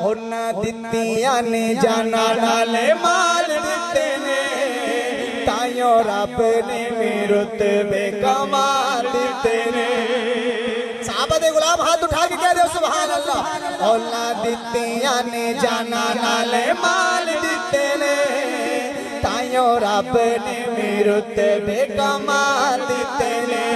ਉਹਨਾਂ ਦਿੱਤੀਆਂ ਨੇ ਜਾਨਾਂ ਨਾਲੇ ਮਾਲ ਦਿੱਤੇ ਨੇ ਤਾਈਓ ਰੱਬ ਨੇ ਵੀ ਰੁਤਬੇ ਕਮਾਲ ਦਿੱਤੇ ਨੇ صحابہ دے غلام ہاتھ اٹھا کے کہہ دے سبحان اللہ ਉਹਨਾਂ ਦਿੱਤੀਆਂ ਨੇ ਜਾਨਾਂ ਨਾਲੇ ਮਾਲ ਦਿੱਤੇ ਨੇ ਤਾਈਓ ਰੱਬ ਨੇ ਵੀ ਰੁਤਬੇ ਕਮਾਲ ਦਿੱਤੇ ਨੇ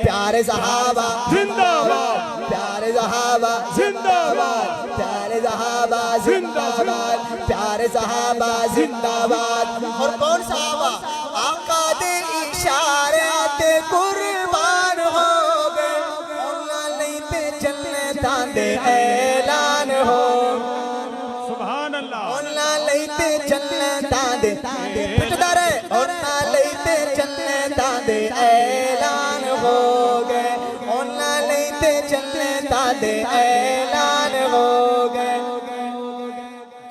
پیارے صحابہ زندہ باد پیارے صحابہ زندہ باد پیارے صحابہ زندہ باد پیارے صحابہ زندہ باد اور کون صحابہ آقا دے اشارے تے قربان ہو گئے اللہ لیتے جنتاں دے اعلان ہو سبحان اللہ اللہ لیتے جنتاں دے پٹدا رہے اللہ لیتے جنتاں دے اعلان ہو گئے ਉਹਨਾਂ ਲਈ ਤੇ ਜੰਨਤਾਂ ਦੇ ਐਲਾਨ ਹੋ ਗਏ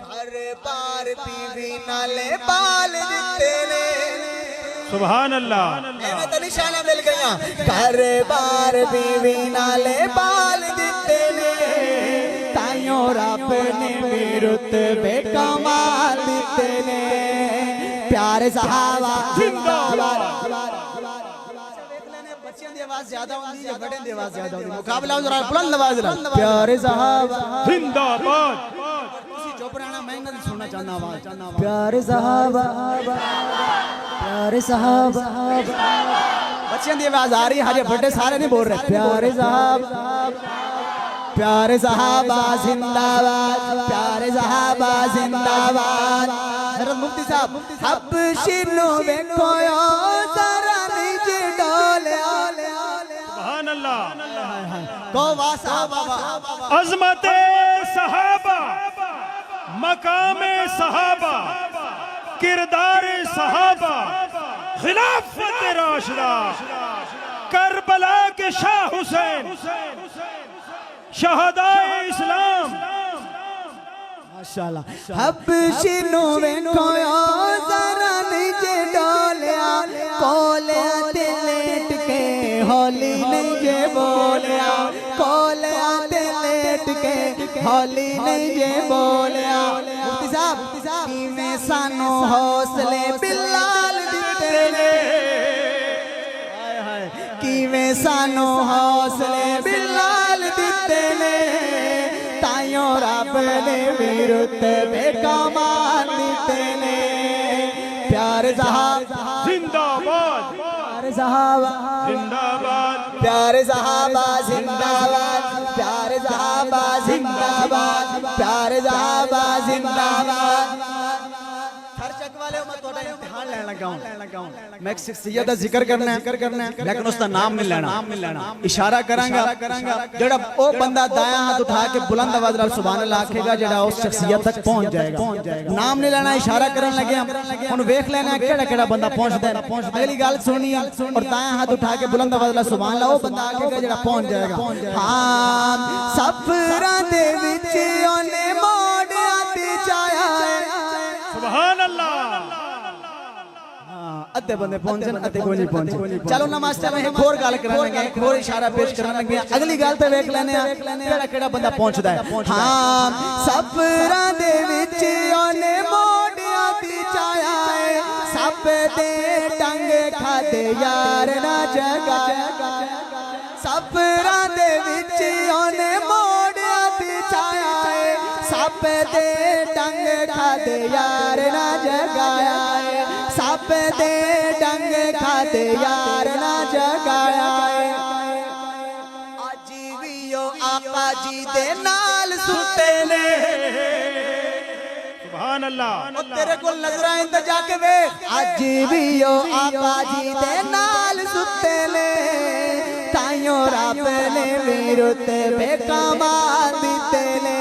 ਘਰ ਬਾਰ ਬੀਵੀ ਨਾਲੇ ਬਾਲ ਦਿੱਤੇ ਨੇ سبحان اللہ ਐਵੇਂ ਤਾਂ ਨਿਸ਼ਾਨਾ ਮਿਲ ਗਈਆਂ ਘਰ ਬਾਰ ਬੀਵੀ ਨਾਲੇ ਬਾਲ ਦਿੱਤੇ ਨੇ ਤਾਈਓ ਰੱਬ ਨੇ ਵੀ ਰੁਤਬੇ ਕਮਾਲ ਦਿੱਤੇ ਨੇ ਪਿਆਰੇ صحابہ ਜ਼ਿੰਦਾਬਾਦ بچیاں دی آواز زیادہ ہوندی یا بڑے دی آواز زیادہ ہوندی مقابلہ ہو ذرا بلند آواز لا پیارے صحابہ زندہ باد کسی چپ رہنا میں نہ سننا چاہنا آواز پیارے صحابہ پیارے صحابہ بچیاں دی آواز آ رہی ہے ہجے بڑے سارے نہیں بول رہے پیارے صحابہ پیارے صحابہ زندہ باد پیارے صحابہ زندہ باد حضرت مفتی صاحب حبشی نو ویکھو ذرا نیچے ڈولیا سبحان اللہ عظمت صحابہ مقام صحابہ کردار صحابہ خلافت راشدہ کربلا کے شاہ حسین شہدائے اسلام ماشاءاللہ حبشی نو ویکھو ذرا نیچے ڈولیا کولیا تے لیٹ کے ہولی نہیں جے بولیا کولیا تے لیٹ کے ہولی نہیں جے بولیا مفتی صاحب کیویں سانو حوصلے بلال دتے نے کیویں سانو حوصلے بلال دتے نے تائیوں رب نے بھی رتبے کمال دتے نے پیارے صحابہ زندہ باد پیارے صحابہ زندہ باد پیارے صحابہ زندہ باد پیارے صحابہ زندہ باد پیارے صحابہ زندہ باد ہر چک والے میں توڑا امتحان لینا لگا ہوں میں ایک شخصیت دا ذکر کرنا ہے لیکن اس دا نام نہیں لینا اشارہ کرانگا جڑا او بندہ دایاں ہاتھ اٹھا کے بلند آواز نال سبحان اللہ آکھے گا جڑا اس شخصیت تک پہنچ جائے گا نام نہیں لینا اشارہ کرن لگے ہن ویکھ لینا کیڑا کیڑا بندہ پہنچدا ہے اگلی گل سننی ہے اور دایاں ہاتھ اٹھا کے بلند آواز نال سبحان اللہ او بندہ آکھے گا جڑا پہنچ جائے گا ہاں سفراں دے وچ اونے موڑیاں تے چایا سبحان اللہ ادھے بندے پہنچن ادھے کوئی نہیں پہنچے چلو نماستے میں ایک اور گال کرنے لگے ایک اور اشارہ پیش کرنے لگے اگلی گال تے ویکھ لینے کیڑا کیڑا بندہ پہنچدا ہے ہاں سفراں دے وچ اونے موڑیاں تے چایا ہے سب دے ڈنگ کھادے یار نہ جگایا سفراں دے وچ اونے موڑیاں تے چایا ہے سب دے ڈنگ کھادے یار نہ جگایا سب دے ڈنگ کھادے یار نہ جگایا آجی ویو آقا جی دے نال ستے نے سبحان اللہ تیرے کو نظر آئندہ جا کے ویکھ آجی ویو آقا جی دے نال ستے نے تائیوں رب نے رتبے کمال دتے نے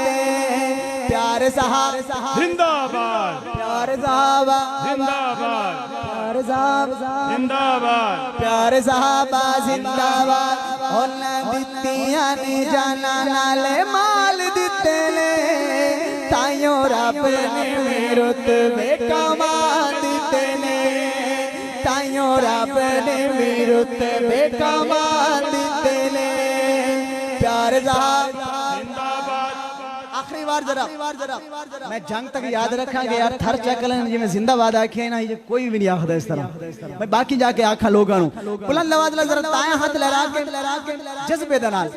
پیارے صحابہ زندہ باد پیارے صحابہ زندہ باد پیارے صحابہ زندہ باد پیارے صحابہ زندہ باد انہاں دتیاں نے جاناں نالے مال دتے نے تائیوں رب نے رتبے کمال دتے نے تائیوں رب نے رتبے کمال دتے نے پیارے صحابہ آخری بار ذرا میں جنگ تک یاد رکھا کہ یار تھر چیک کریں جی میں زندہ باد آکھے نا یہ کوئی بھی نہیں آخدا اس طرح میں باقی جا کے آکھا لوگاں نو بلند آواز نال ذرا تائیں ہاتھ لہرا کے جذبے دے نال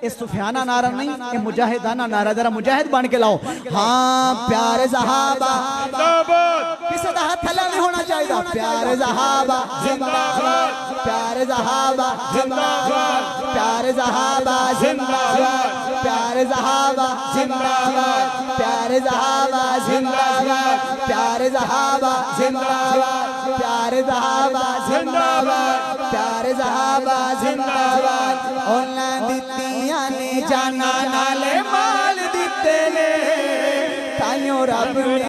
اس سفیانہ نعرہ نہیں یہ مجاہدانہ نعرہ ذرا مجاہد بن کے لاؤ ہاں پیارے صحابہ زندہ باد کسی دا ہاتھ تھلا نہیں ہونا چاہیے پیارے صحابہ زندہ باد پیارے صحابہ زندہ باد پیارے صحابہ زندہ باد پیارے صحابہ زندہ باد پیارے صحابہ زندہ باد پیارے صحابہ زندہ باد پیارے صحابہ زندہ باد پیارے صحابہ زندہ باد انہاں دتیاں نے جانا نال مال دتے نے تائیوں رب نے